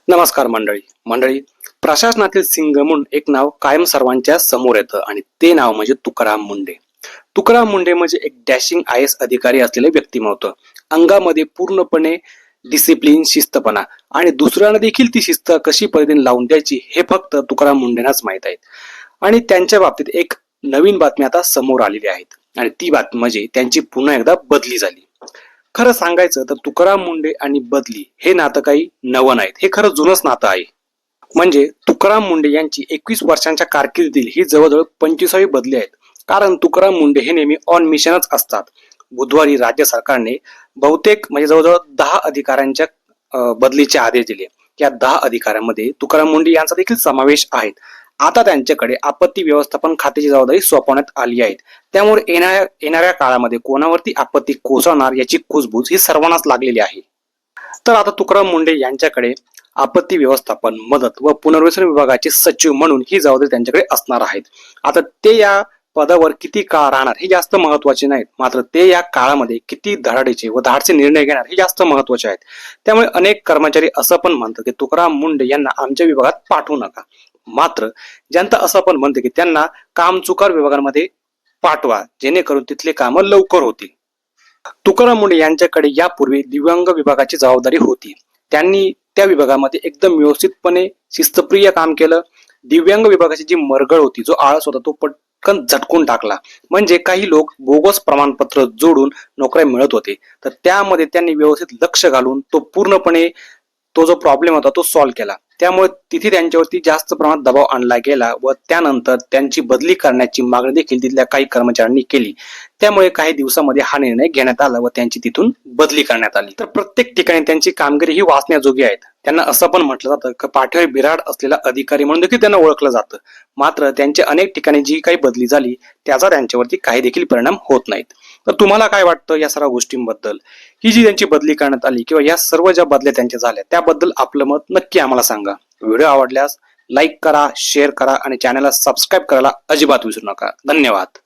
नमस्कार मंडळी प्रशासनातील सिंह म्हणून एक नाव कायम सर्वांच्या समोर येतं आणि ते नाव म्हणजे तुकाराम मुंढे. तुकाराम मुंढे म्हणजे एक डॅशिंग IAS अधिकारी असलेले व्यक्तिमत्व. अंगामध्ये पूर्णपणे डिसिप्लिन, शिस्तपणा आणि दुसऱ्यांना देखील ती शिस्त कशी पद्धतीने लावून द्यायची हे फक्त तुकाराम मुंढेंनाच माहीत आहे. आणि त्यांच्या बाबतीत एक नवीन बातमी आता समोर आलेली आहेत आणि ती बातमी म्हणजे त्यांची पुन्हा एकदा बदली झाली. खरं सांगायचं तर तुकाराम मुंढे आणि बदली हे नातं काही नवं नाहीत, हे खरं जुनंच नातं आहे. म्हणजे तुकाराम मुंढे यांची 21 वर्षांच्या कारकिर्दीतील ही जवळजवळ 25वी बदली आहेत. कारण तुकाराम मुंढे हे नेहमी ऑन मिशनच असतात. बुधवारी राज्य सरकारने बहुतेक म्हणजे जवळजवळ 10 अधिकाऱ्यांच्या बदलीचे आदेश दिले. या 10 अधिकाऱ्यांमध्ये तुकाराम मुंढे यांचा देखील समावेश आहे. आता त्यांच्याकडे आपत्ती व्यवस्थापन खात्याची जबाबदारी सोपवण्यात आली आहे. त्यामुळे येणाऱ्या काळामध्ये कोणावरती आपत्ती कोसळणार याची कुजबूज ही सर्वांनाच लागलेली आहे. तर आता तुकाराम मुंढे यांच्याकडे आपत्ती व्यवस्थापन, मदत व पुनर्वसन विभागाचे सचिव म्हणून ही जबाबदारी त्यांच्याकडे असणार आहेत. आता ते या पदावर किती काळ राहणार हे जास्त महत्वाचे नाहीत, मात्र ते या काळामध्ये किती धडाडीचे व धाडसे निर्णय घेणार हे जास्त महत्वाचे आहेत. त्यामुळे अनेक कर्मचारी असं पण म्हणतात की तुकाराम मुंढे यांना आमच्या विभागात पाठवू नका. मात्र जनता असं पण म्हणते की त्यांना कामचुकार विभागांमध्ये पाठवा, जेणेकरून तिथले कामं लवकर होतील. तुकाराम मुंढे यांच्याकडे यापूर्वी दिव्यांग विभागाची जबाबदारी होती. त्यांनी त्या विभागामध्ये एकदम व्यवस्थितपणे शिस्तप्रिय काम केलं. दिव्यांग विभागाची जी मरगळ होती, जो आळस होता, तो पटकन झटकून टाकला. म्हणजे काही लोक बोगस प्रमाणपत्र जोडून नोकऱ्या मिळत होते, तर त्यामध्ये त्यांनी व्यवस्थित लक्ष घालून तो जो प्रॉब्लेम होता तो सॉल्व्ह केला. त्यामुळे तिथे त्यांच्यावरती जास्त प्रमाणात दबाव आणला गेला व त्यानंतर त्यांची बदली करण्याची मागणी देखील तिथल्या काही कर्मचाऱ्यांनी केली. त्यामुळे काही दिवसामध्ये हा निर्णय घेण्यात आला व त्यांची तिथून बदली करण्यात आली. तर प्रत्येक ठिकाणी त्यांची कामगिरी ही वाचण्याजोगी आहेत. त्यांना असं पण म्हटलं जातं की पाठीवर बिराड असलेला अधिकारी म्हणून देखील त्यांना ओळखलं जातं. मात्र त्यांच्या अनेक ठिकाणी जी काही बदली झाली त्याचा त्यांच्यावरती काही देखील परिणाम होत नाहीत. तर तुम्हाला काय वाटतं या सर्व गोष्टींबद्दल? ही जी त्यांची बदली करण्यात आली किंवा या सर्व ज्या बदल्या त्यांच्या झाल्या त्याबद्दल आपलं मत नक्की आम्हाला सांगा. व्हिडिओ आवडल्यास लाईक करा, शेअर करा आणि चॅनलला सबस्क्राईब करायला अजिबात विसरू नका. धन्यवाद.